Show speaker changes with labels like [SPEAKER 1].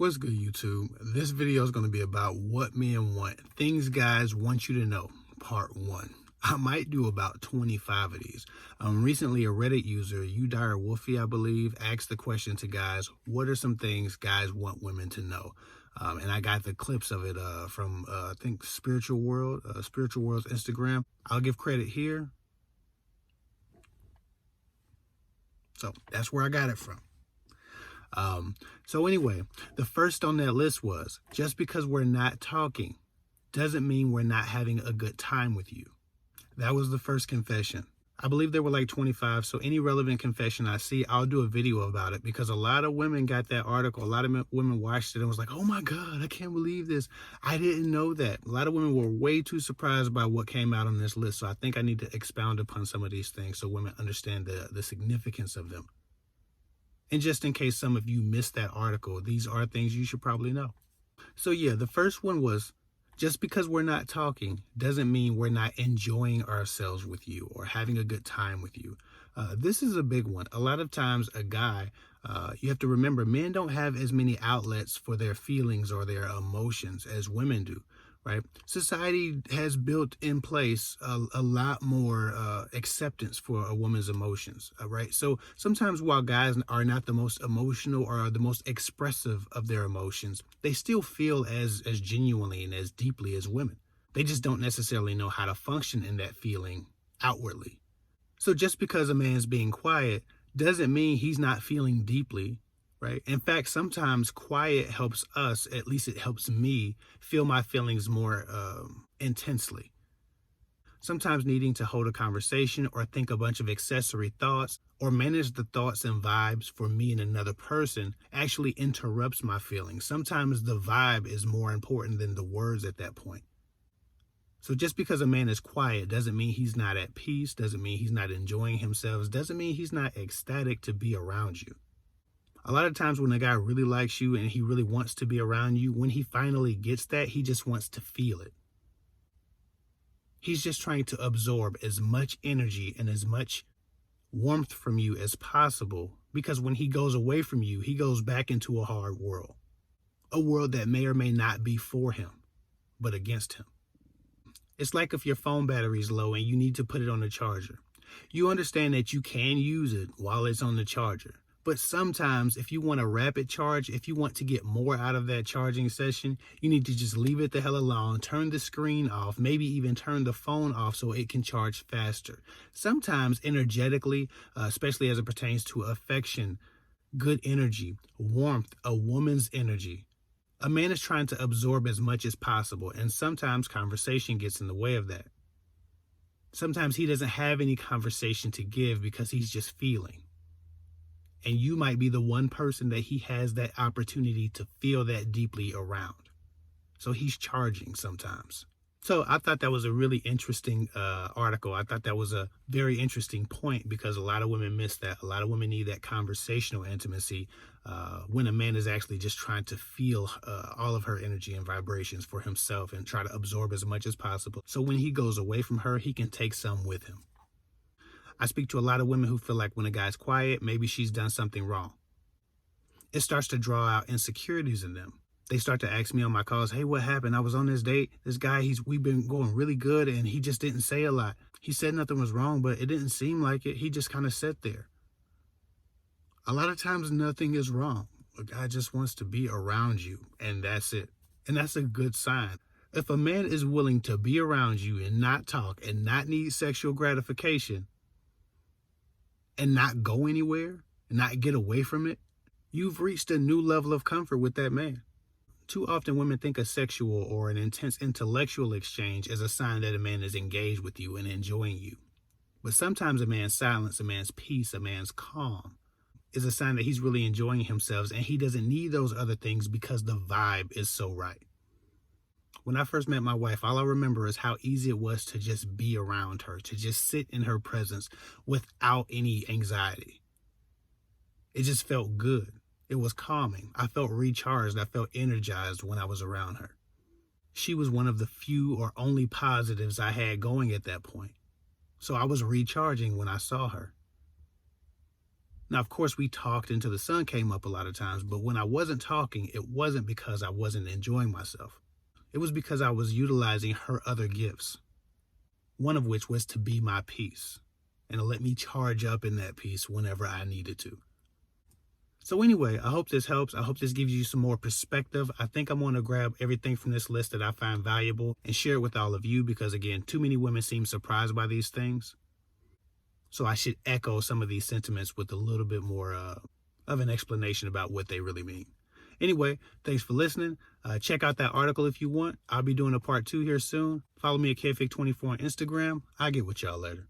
[SPEAKER 1] What's good, YouTube? This video is going to be about what men want. Things guys want you to know, part 1. I might do about 25 of these. Recently, a Reddit user, Wolfie, I believe, asked the question to guys, what are some things guys want women to know? And I got the clips of it from, I think, Spiritual World's Instagram. I'll give credit here. So that's where I got it from. So anyway, the first on that list was, just because we're not talking doesn't mean we're not having a good time with you. That was the first confession. I believe there were like 25, so any relevant confession I see, I'll do a video about it, because a lot of women got that article. A lot of women watched it and was like, oh my God, I can't believe this. I didn't know that. A lot of women were way too surprised by what came out on this list, so I think I need to expound upon some of these things so women understand the significance of them. And just in case some of you missed that article, these are things you should probably know. So yeah, the first one was, just because we're not talking doesn't mean we're not enjoying ourselves with you or having a good time with you. This is a big one. A lot of times a guy, you have to remember, men don't have as many outlets for their feelings or their emotions as women do. Right? Society has built in place a lot more acceptance for a woman's emotions, right? So sometimes while guys are not the most emotional or the most expressive of their emotions, they still feel as genuinely and as deeply as women. They just don't necessarily know how to function in that feeling outwardly. So just because a man's being quiet doesn't mean he's not feeling deeply. Right? In fact, sometimes quiet helps us, at least it helps me, feel my feelings more intensely. Sometimes needing to hold a conversation or think a bunch of accessory thoughts or manage the thoughts and vibes for me and another person actually interrupts my feelings. Sometimes the vibe is more important than the words at that point. So just because a man is quiet doesn't mean he's not at peace, doesn't mean he's not enjoying himself, doesn't mean he's not ecstatic to be around you. A lot of times when a guy really likes you and he really wants to be around you, when he finally gets that, he just wants to feel it. He's just trying to absorb as much energy and as much warmth from you as possible, because when he goes away from you, he goes back into a hard world. A world that may or may not be for him, but against him. It's like if your phone battery is low and you need to put it on the charger. You understand that you can use it while it's on the charger. But sometimes if you want a rapid charge, if you want to get more out of that charging session, you need to just leave it the hell alone, turn the screen off, maybe even turn the phone off so it can charge faster. Sometimes energetically, especially as it pertains to affection, good energy, warmth, a woman's energy, a man is trying to absorb as much as possible, and sometimes conversation gets in the way of that. Sometimes he doesn't have any conversation to give because he's just feeling. And you might be the one person that he has that opportunity to feel that deeply around. So he's charging sometimes. So I thought that was a really interesting article. I thought that was a very interesting point, because a lot of women miss that. A lot of women need that conversational intimacy when a man is actually just trying to feel all of her energy and vibrations for himself and try to absorb as much as possible. So when he goes away from her, he can take some with him. I speak to a lot of women who feel like when a guy's quiet, maybe she's done something wrong. It starts to draw out insecurities in them. They start to ask me on my calls, hey, what happened? I was on this date. This guy, we've been going really good, and he just didn't say a lot. He said nothing was wrong, but it didn't seem like it. He just kind of sat there. A lot of times nothing is wrong. A guy just wants to be around you, and that's it. And that's a good sign. If a man is willing to be around you and not talk and not need sexual gratification, and not go anywhere, and not get away from it, you've reached a new level of comfort with that man. Too often women think a sexual or an intense intellectual exchange is a sign that a man is engaged with you and enjoying you. But sometimes a man's silence, a man's peace, a man's calm is a sign that he's really enjoying himself, and he doesn't need those other things because the vibe is so right. When I first met my wife, all I remember is how easy it was to just be around her, to just sit in her presence without any anxiety. It just felt good. It was calming. I felt recharged. I felt energized when I was around her. She was one of the few or only positives I had going at that point. So I was recharging when I saw her. Now, of course, we talked until the sun came up a lot of times, but when I wasn't talking, it wasn't because I wasn't enjoying myself. It was because I was utilizing her other gifts, one of which was to be my peace and to let me charge up in that peace whenever I needed to. So anyway, I hope this helps. I hope this gives you some more perspective. I think I'm going to grab everything from this list that I find valuable and share it with all of you because, again, too many women seem surprised by these things. So I should echo some of these sentiments with a little bit more of an explanation about what they really mean. Anyway, thanks for listening. Check out that article if you want. I'll be doing a part 2 here soon. Follow me at KFig24 on Instagram. I'll get with y'all later.